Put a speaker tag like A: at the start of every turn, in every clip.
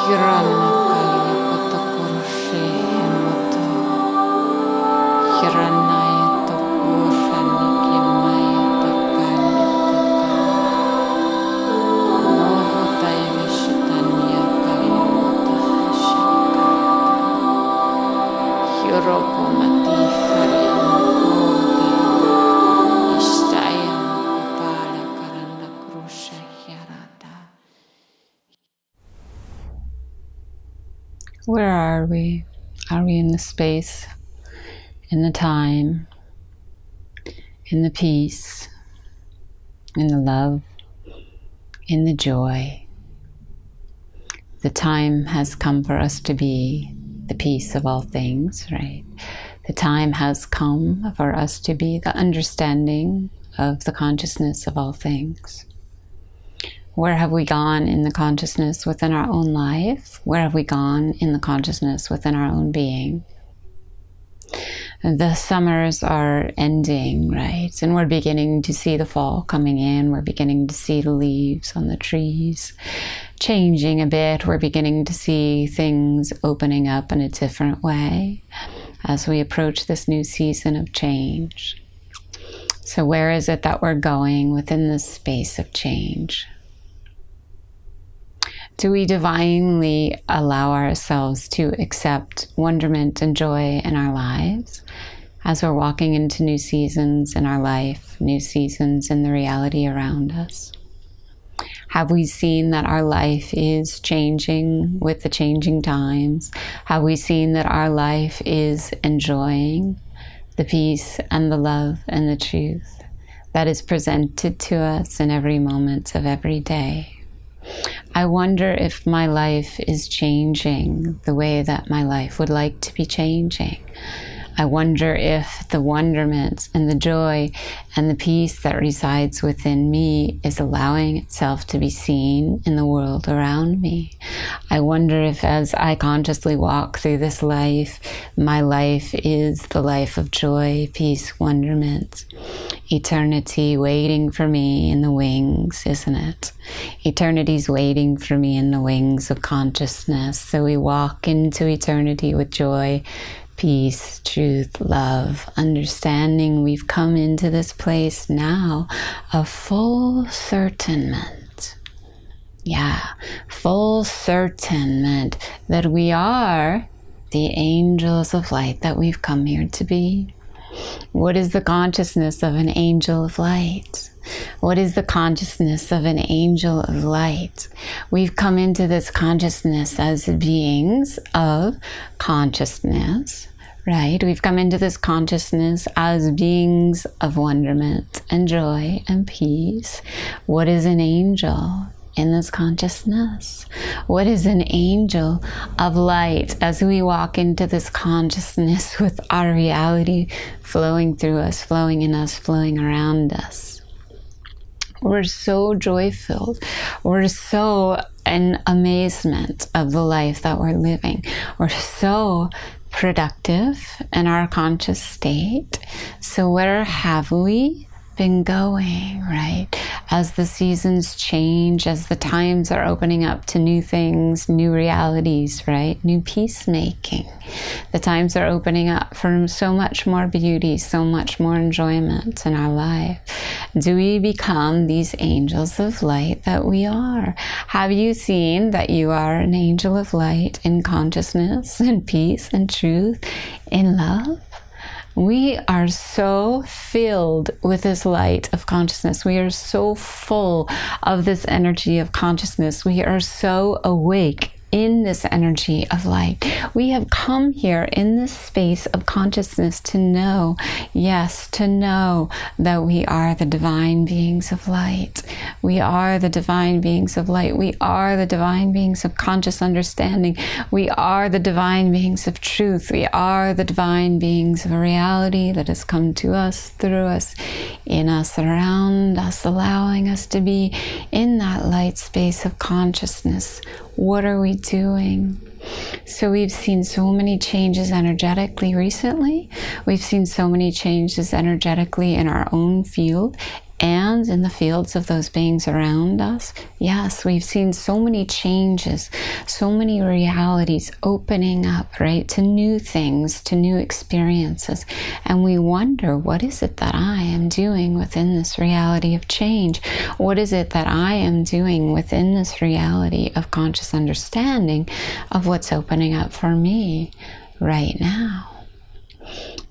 A: Hiranna kalja potokurshi himoto. Hirannaya tokushani kimaya tokalya tata. Mohotaya vishitanya kalya motahashaka. Hirokomati haryamukode. Ishtaya mukupala karanda krusha hyarata. Where are we? Are we in the space, in the time, in the peace, in the love, in the joy? The time has come for us to be the peace of all things, right? The time has come for us to be the understanding of the consciousness of all things. Where have we gone in the consciousness within our own life? Where have we gone in the consciousness within our own being? The summers are ending, right? And we're beginning to see the fall coming in. We're beginning to see the leaves on the trees changing a bit. We're beginning to see things opening up in a different way as we approach this new season of change. So where is it that we're going within this space of change? Do we divinely allow ourselves to accept wonderment and joy in our lives as we're walking into new seasons in our life, new seasons in the reality around us? Have we seen that our life is changing with the changing times? Have we seen that our life is enjoying the peace and the love and the truth that is presented to us in every moment of every day? I wonder if my life is changing the way that my life would like to be changing. I wonder if the wonderment and the joy and the peace that resides within me is allowing itself to be seen in the world around me. I wonder if as I consciously walk through this life, my life is the life of joy, peace, wonderment. Eternity waiting for me in the wings, isn't it? Eternity's waiting for me in the wings of consciousness. So we walk into eternity with joy, peace, truth, love, understanding. We've come into this place now of full certainment. Yeah, full certainment that we are the angels of light that we've come here to be. What is the consciousness of an angel of light? What is the consciousness of an angel of light? We've come into this consciousness as beings of consciousness, right? We've come into this consciousness as beings of wonderment and joy and peace. What is an angel in this consciousness? What is an angel of light as we walk into this consciousness with our reality flowing through us, flowing in us, flowing around us? We're so joy-filled. We're so in amazement of the life that we're living. We're so productive in our conscious state. So where have we been going, right? As the seasons change, as the times are opening up to new things, new realities, right? New peacemaking. The times are opening up for so much more beauty, so much more enjoyment in our life. Do we become these angels of light that we are? Have you seen that you are an angel of light in consciousness and peace and truth, in love? We are so filled with this light of consciousness. We are so full of this energy of consciousness. We are so awake in this energy of light. We have come here in this space of consciousness to know, yes, to know that we are the divine beings of light. We are the divine beings of light. We are the divine beings of conscious understanding. We are the divine beings of truth. We are the divine beings of a reality that has come to us, through us, in us, around us, allowing us to be in that light space of consciousness. What are we doing? So we've seen so many changes energetically recently. We've seen so many changes energetically in our own field and in the fields of those beings around us. Yes, we've seen so many changes, so many realities opening up, right, to new things, to new experiences. And we wonder, what is it that I am doing within this reality of change? What is it that I am doing within this reality of conscious understanding of what's opening up for me right now?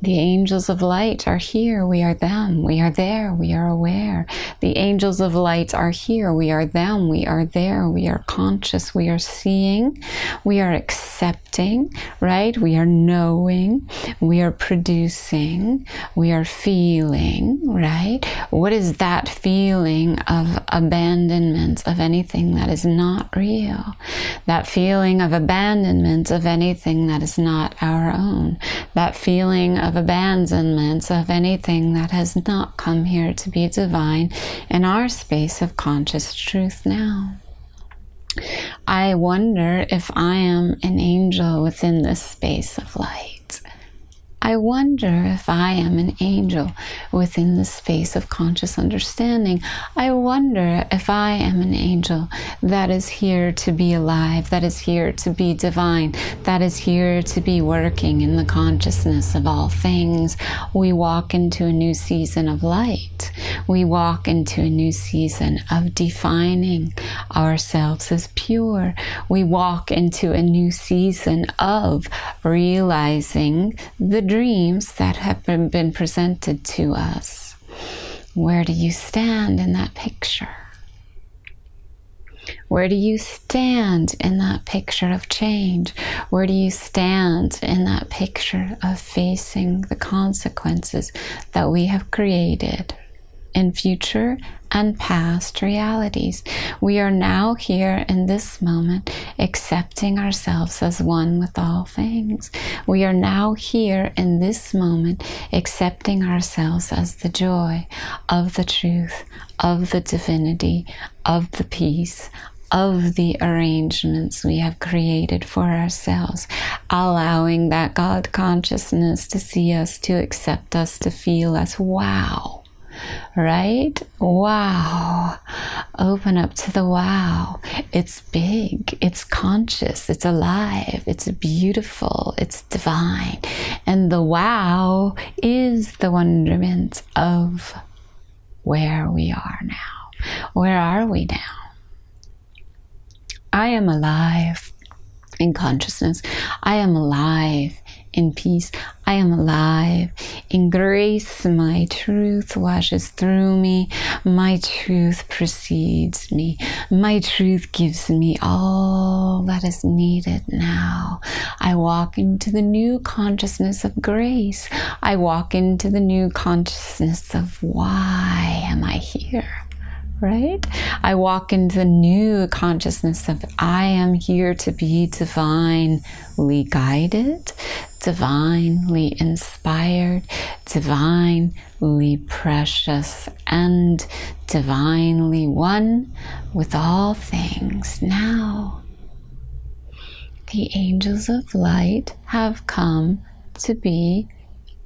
A: The angels of light are here. We are them. We are there. We are aware. The angels of light are here. We are them. We are there. We are conscious. We are seeing. We are accepting, right? We are knowing. We are producing. We are feeling, right? What is that feeling of abandonment of anything that is not real? That feeling of abandonment of anything that is not our own. That feeling of abandonment of anything that has not come here to be divine in our space of conscious truth now. I wonder if I am an angel within this space of light. I wonder if I am an angel within the space of conscious understanding. I wonder if I am an angel that is here to be alive, that is here to be divine, that is here to be working in the consciousness of all things. We walk into a new season of light. We walk into a new season of defining ourselves as pure. We walk into a new season of realizing the dreams that have been presented to us. Where do you stand in that picture? Where do you stand in that picture of change? Where do you stand in that picture of facing the consequences that we have created in future and past realities? We are now here in this moment accepting ourselves as one with all things. We are now here in this moment accepting ourselves as the joy of the truth, of the divinity, of the peace, of the arrangements we have created for ourselves, allowing that God consciousness to see us, to accept us, to feel us. Wow. Right? Wow. Open up to the wow. It's big. It's conscious. It's alive. It's beautiful. It's divine. And the wow is the wonderment of where we are now. Where are we now? I am alive in consciousness. I am alive in peace. I am alive in grace. My truth washes through me. My truth precedes me. My truth gives me all that is needed now. I walk into the new consciousness of grace. I walk into the new consciousness of why am I here? Right? I walk into the new consciousness of I am here to be divinely guided, divinely inspired, divinely precious, and divinely one with all things now. The angels of light have come to be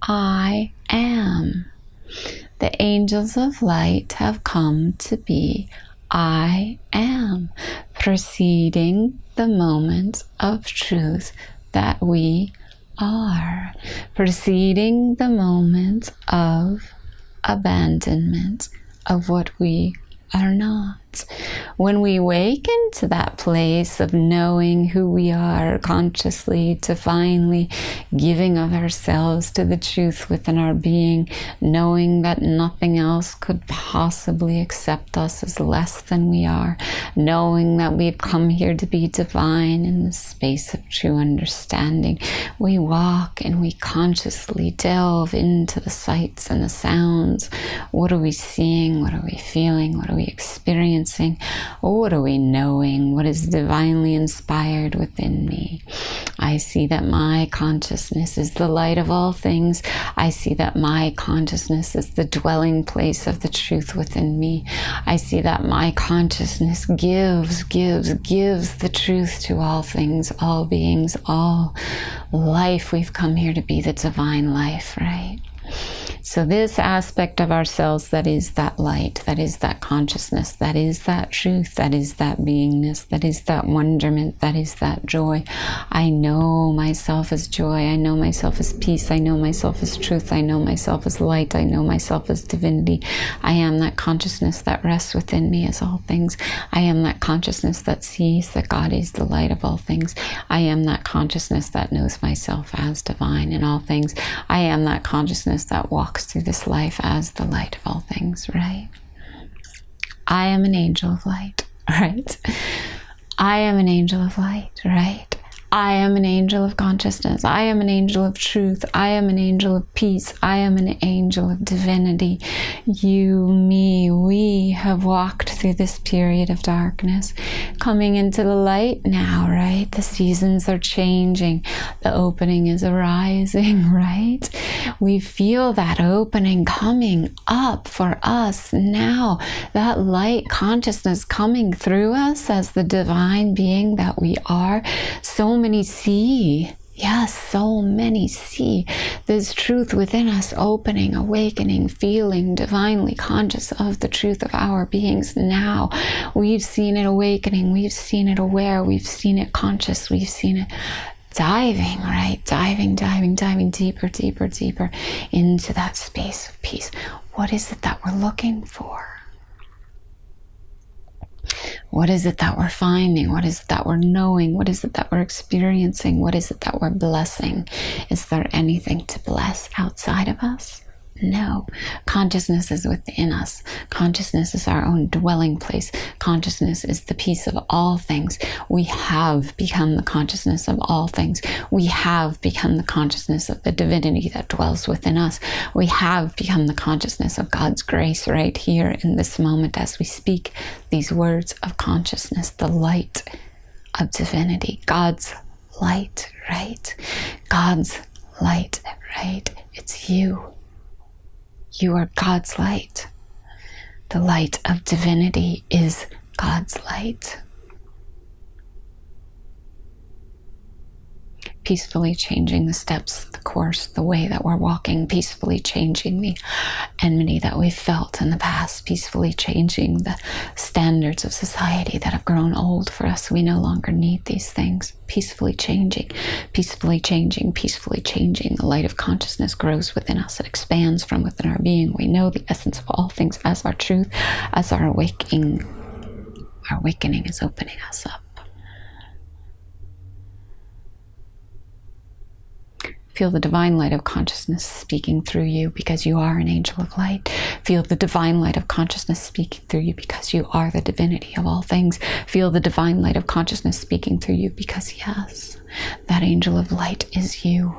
A: I am. The angels of light have come to be I am, preceding the moment of truth that we are, preceding the moment of abandonment of what we are not. When we wake into that place of knowing who we are consciously, divinely, giving of ourselves to the truth within our being, knowing that nothing else could possibly accept us as less than we are, knowing that we've come here to be divine in the space of true understanding, we walk and we consciously delve into the sights and the sounds. What are we seeing? What are we feeling? What are we experiencing? What are we knowing? What is divinely inspired within me? I see that my consciousness is the light of all things. I see that my consciousness is the dwelling place of the truth within me. I see that my consciousness gives the truth to all things, all beings, all life. We've come here to be the divine life, right? So this aspect of ourselves that is that light, that is that consciousness, that is that truth, that is that beingness, that is that wonderment, that is that joy. I know myself as joy. I know myself as peace. I know myself as truth. I know myself as light. I know myself as divinity. I am that consciousness that rests within me as all things. I am that consciousness that sees that God is the light of all things. I am that consciousness that knows myself as divine in all things. I am that consciousness that walks through this life as the light of all things, right? I am an angel of light, right? I am an angel of light, right? I am an angel of consciousness. I am an angel of truth. I am an angel of peace. I am an angel of divinity. You, me, we have walked through this period of darkness, coming into the light now, right? The seasons are changing. The opening is arising, right? We feel that opening coming up for us now. That light consciousness coming through us as the divine being that we are. So many see, yes, so many see this truth within us opening, awakening, feeling divinely conscious of the truth of our beings now. We've seen it awakening, we've seen it aware, we've seen it conscious, we've seen it diving, right? Diving deeper, deeper, deeper into that space of peace. What is it that we're looking for? What is it that we're finding? What is it that we're knowing? What is it that we're experiencing? What is it that we're blessing? Is there anything to bless outside of us? No. Consciousness is within us. Consciousness is our own dwelling place. Consciousness is the peace of all things. We have become the consciousness of all things. We have become the consciousness of the divinity that dwells within us. We have become the consciousness of God's grace right here in this moment as we speak these words of consciousness, the light of divinity, God's light, right? God's light, right? It's you. You are God's light. The light of divinity is God's light. Peacefully changing the steps, the course, the way that we're walking, peacefully changing the enmity that we've felt in the past, peacefully changing the standards of society that have grown old for us. We no longer need these things. Peacefully changing, peacefully changing, peacefully changing. The light of consciousness grows within us. It expands from within our being. We know the essence of all things as our truth, as our awakening. Our awakening is opening us up. Feel the divine light of consciousness speaking through you because you are an angel of light. Feel the divine light of consciousness speaking through you because you are the divinity of all things. Feel the divine light of consciousness speaking through you because, yes, that angel of light is you.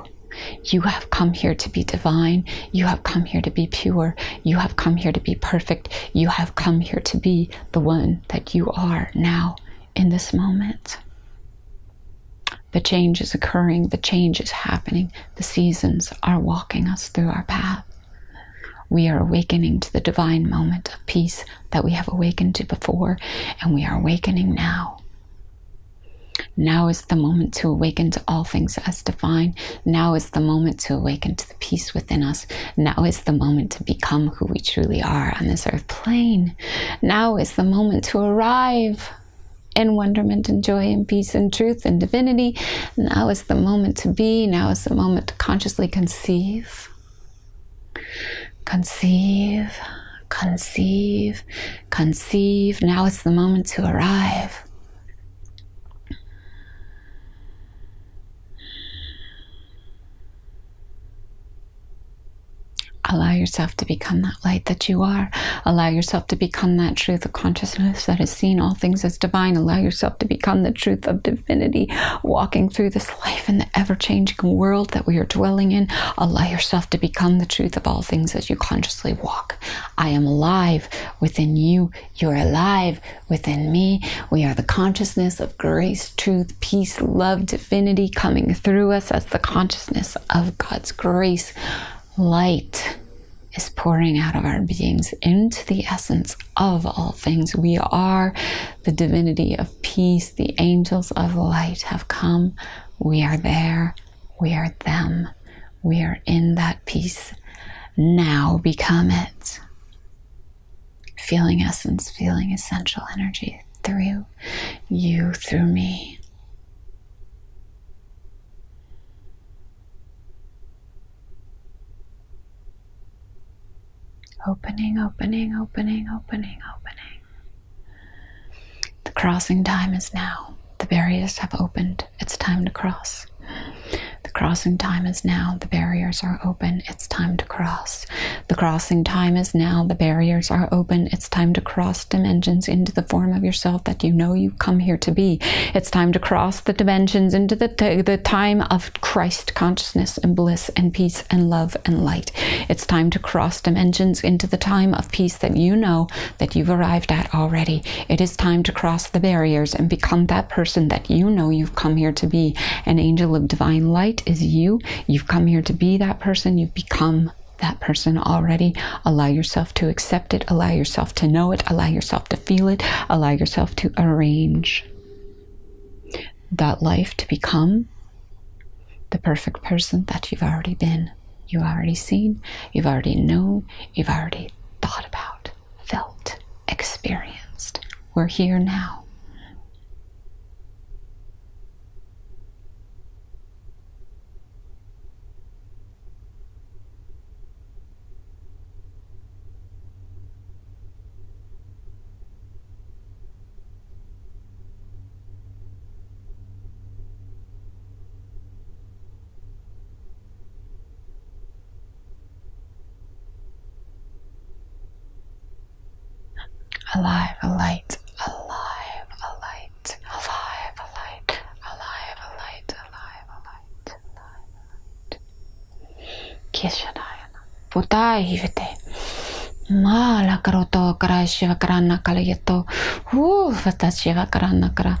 A: You have come here to be divine. You have come here to be pure. You have come here to be perfect. You have come here to be the one that you are now in this moment. The change is occurring. The change is happening. The seasons are walking us through our path. We are awakening to the divine moment of peace that we have awakened to before, and we are awakening now. Now is the moment to awaken to all things as divine. Now is the moment to awaken to the peace within us. Now is the moment to become who we truly are on this earth plane. Now is the moment to arrive in wonderment and joy and peace and truth and divinity. Now is the moment to be. Now is the moment to consciously conceive. Conceive, conceive, conceive. Now is the moment to arrive. Allow yourself to become that light that you are. Allow yourself to become that truth of consciousness that has seen all things as divine. Allow yourself to become the truth of divinity, walking through this life in the ever-changing world that we are dwelling in. Allow yourself to become the truth of all things as you consciously walk. I am alive within you. You're alive within me. We are the consciousness of grace, truth, peace, love, divinity coming through us as the consciousness of God's grace. Light is pouring out of our beings into the essence of all things. We are the divinity of peace. The angels of light have come. We are there. We are them. We are in that peace Now become it. Feeling essence, feeling essential energy through you, through me. Opening, opening, opening, opening, opening. The crossing time is now. The barriers have opened. It's time to cross. The crossing time is now. The barriers are open. It's time to cross. The crossing time is now. The barriers are open. It's time to cross dimensions into the form of yourself that you know you've come here to be. It's time to cross the dimensions into the time of Christ consciousness and bliss and peace and love and light. It's time to cross dimensions into the time of peace that you know that you've arrived at already. It is time to cross the barriers and become that person that you know you've come here to be. An angel of divine light is you. You've come here to be that person. You've become that person already. Allow yourself to accept it. Allow yourself to know it. Allow yourself to feel it. Allow yourself to arrange that life to become the perfect person that you've already been. You've already seen. You've already known. You've already thought about, felt, experienced. We're here now. Alive, a light, alive, a light, alive, a light, alive, a light, alive, a light, alive, a light. Kishadayana. Putai hivete. Ma la karoto kara shiva karana kalayato. Vata shiva karana kara.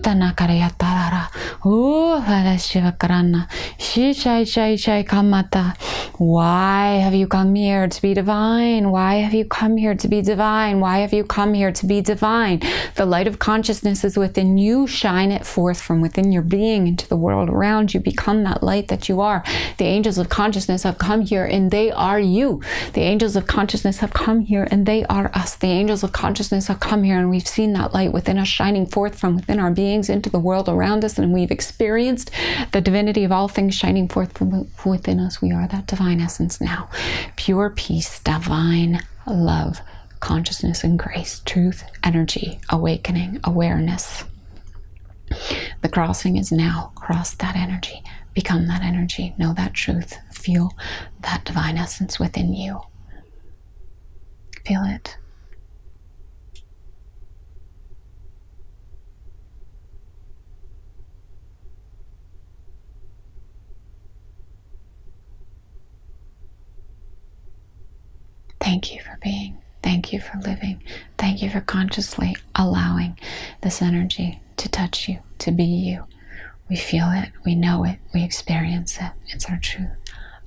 A: Tana karayatara. Vata shiva karana. Shishai kamata. Why have you come here to be divine? Why have you come here to be divine? Why have you come here to be divine? The light of consciousness is within you. Shine it forth from within your being into the world around you. Become that light that you are. The angels of consciousness have come here and they are you. The angels of consciousness have come here and they are us. The angels of consciousness have come here and we've seen that light within us shining forth from within our beings into the world around us, and we've experienced the divinity of all things shining forth from within us. We are that divine essence now. Pure peace, divine love, consciousness and grace, truth, energy, awakening, awareness. The crossing is now. Cross that energy. Become that energy. Know that truth. Feel that divine essence within you. Feel it. Thank you for being. Thank you for living. Thank you for consciously allowing this energy to touch you, to be you. We feel it, we know it, we experience it. It's our truth.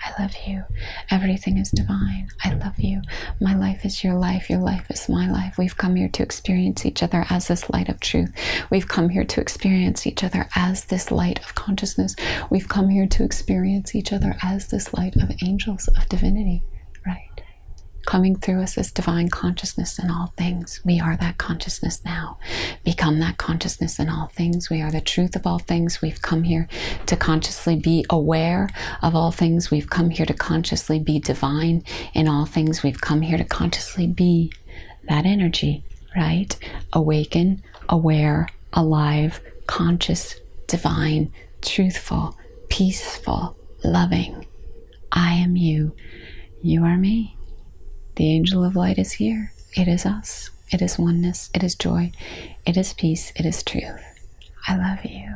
A: I love you. Everything is divine. I love you. My life is your life. Your life is my life. We've come here to experience each other as this light of truth. We've come here to experience each other as this light of consciousness. We've come here to experience each other as this light of angels, of divinity, right? Coming through us as divine consciousness in all things. We are that consciousness now. Become that consciousness in all things. We are the truth of all things. We've come here to consciously be aware of all things. We've come here to consciously be divine in all things. We've come here to consciously be that energy, right? Awaken, aware, alive, conscious, divine, truthful, peaceful, loving. I am you. You are me. The angel of light is here. It is us. It is oneness. It is joy. It is peace. It is truth. I love you.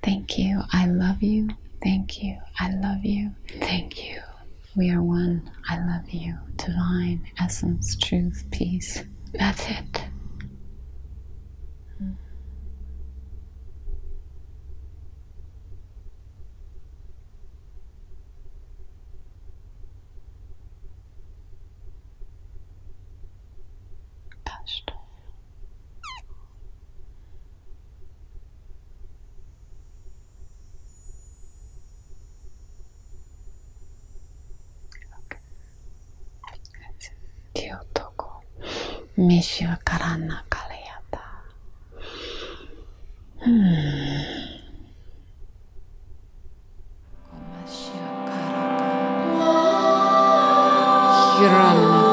A: Thank you. I love you. Thank you. I love you. Thank you. We are one. I love you. Divine essence, truth, peace. That's it. Touched. Kyotoko. Mishua Karana Kalayata. Hirana